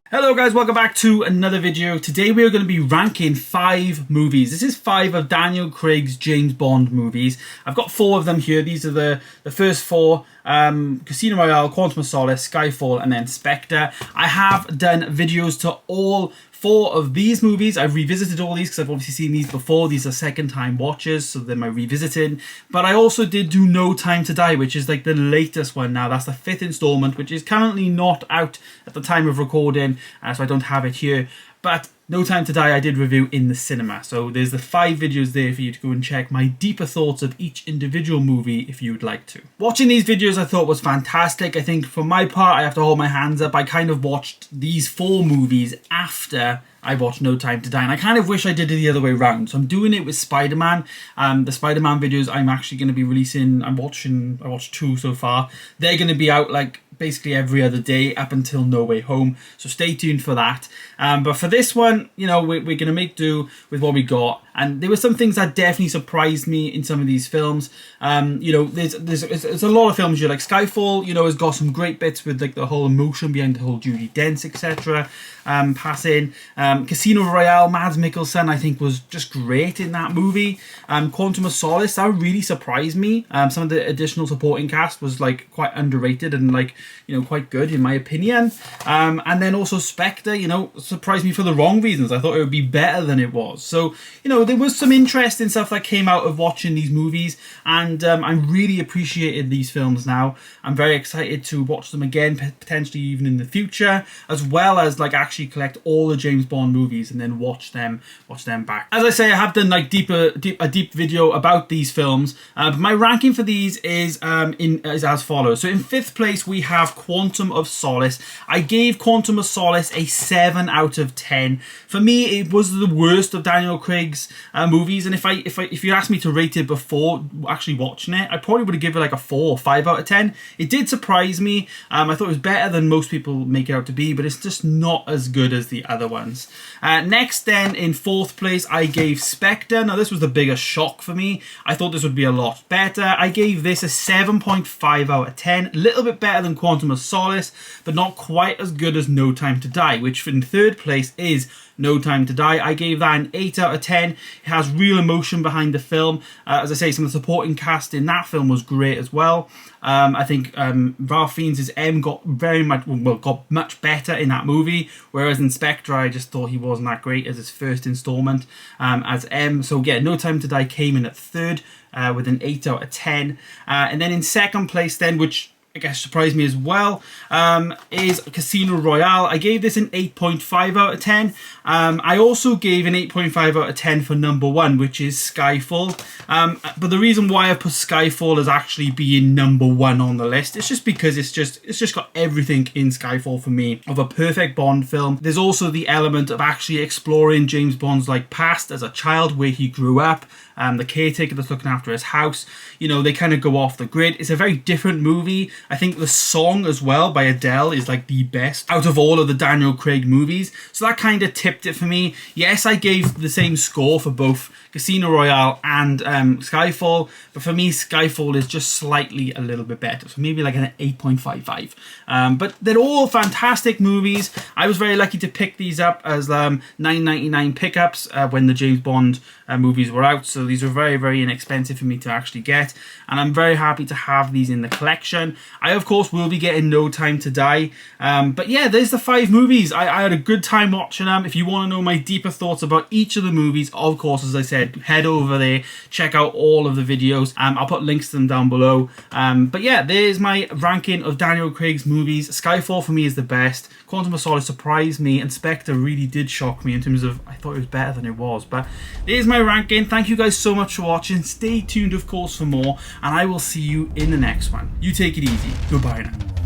Hello guys, welcome back to another video. Today we are going to be ranking 5 movies. This is 5 of Daniel Craig's James Bond movies. I've got 4 of them here. These are the first 4. Casino Royale, Quantum of Solace, Skyfall, and then Spectre. I have done videos to all 4 of these movies. I've revisited all these because I've obviously seen these before. These are second time watches, so they're my revisiting. But I also did do No Time to Die, which is like the latest one now. That's the 5th installment, which is currently not out at the time of recording, so I don't have it here. But No Time to Die I did review in the cinema. So there's the 5 videos there for you to go and check my deeper thoughts of each individual movie if you would like to. Watching these videos I thought was fantastic. I think for my part I have to hold my hands up. I kind of watched these 4 movies after I watched No Time to Die, and I kind of wish I did it the other way around. So I'm doing it with Spider-Man. The Spider-Man videos I'm actually going to be releasing. I watched 2 so far. They're going to be out like basically every other day up until No Way Home, so stay tuned for that. But for this one, you know, we're going to make do with what we got, and there were some things that definitely surprised me in some of these films. You know, there's a lot of films here, like Skyfall, you know, has got some great bits with like the whole emotion behind the whole Judi Dench, etc. Passing. Casino Royale, Mads Mikkelsen, I think was just great in that movie. Quantum of Solace, that really surprised me. Some of the additional supporting cast was like quite underrated and like, you know, quite good in my opinion. And then also Spectre, you know, surprised me for the wrong reasons. I thought it would be better than it was. So, you know, there was some interesting stuff that came out of watching these movies, and I really appreciated these films now. I'm very excited to watch them again, potentially even in the future, as well as like actually collect all the James Bond movies and then watch them back. As I say, I have done like a deep video about these films, but my ranking for these is as follows. So in 5th place we have Quantum of Solace. I gave Quantum of Solace a 7 out of 10. For me, it was the worst of Daniel Craig's movies, and if you asked me to rate it before actually watching it, I probably would have given it like a 4 or 5 out of 10. It did surprise me. I thought it was better than most people make it out to be, but it's just not as good as the other ones. Next then, in 4th place, I gave Spectre. Now this was the biggest shock for me. I thought this would be a lot better. I gave this a 7.5 out of 10. A little bit better than Quantum of Solace, but not quite as good as No Time to Die, which in 3rd place is No Time to Die. I gave that an 8 out of 10. It has real emotion behind the film. As I say, some of the supporting cast in that film was great as well. I think Ralph Fiennes' M got got much better in that movie, whereas in Spectre I just thought he wasn't that great as his first installment as M. So yeah, No Time to Die came in at 3rd with an 8 out of 10. And then in 2nd place then, which I guess surprised me as well, is Casino Royale. I gave this an 8.5 out of 10. I also gave an 8.5 out of 10 for number 1, which is Skyfall. But the reason why I put Skyfall as actually being number 1 on the list is just because it's just got everything in Skyfall for me of a perfect Bond film. There's also the element of actually exploring James Bond's like past as a child, where he grew up, the caretaker that's looking after his house. You know, they kind of go off the grid. It's a very different movie. I think the song as well by Adele is like the best out of all of the Daniel Craig movies. So that kind of tipped it for me. Yes, I gave the same score for both Casino Royale and Skyfall, but for me Skyfall is just slightly a little bit better, so maybe like an 8.55. But they're all fantastic movies. I was very lucky to pick these up as $9.99 pickups when the James Bond movies were out, so these were very, very inexpensive for me to actually get, and I'm very happy to have these in the collection. I of course will be getting No Time to Die, but yeah, there's the 5 movies. I had a good time watching them. If you want to know my deeper thoughts about each of the movies, of course, as I said, head over there, check out all of the videos. I'll put links to them down below. But yeah, there's my ranking of Daniel Craig's movies. Skyfall for me is the best. Quantum of Solace surprised me, and Spectre really did shock me in terms of I thought it was better than it was. But there's my ranking. Thank you guys so much for watching. Stay tuned, of course, for more, and I will see you in the next one. You take it easy. Goodbye now.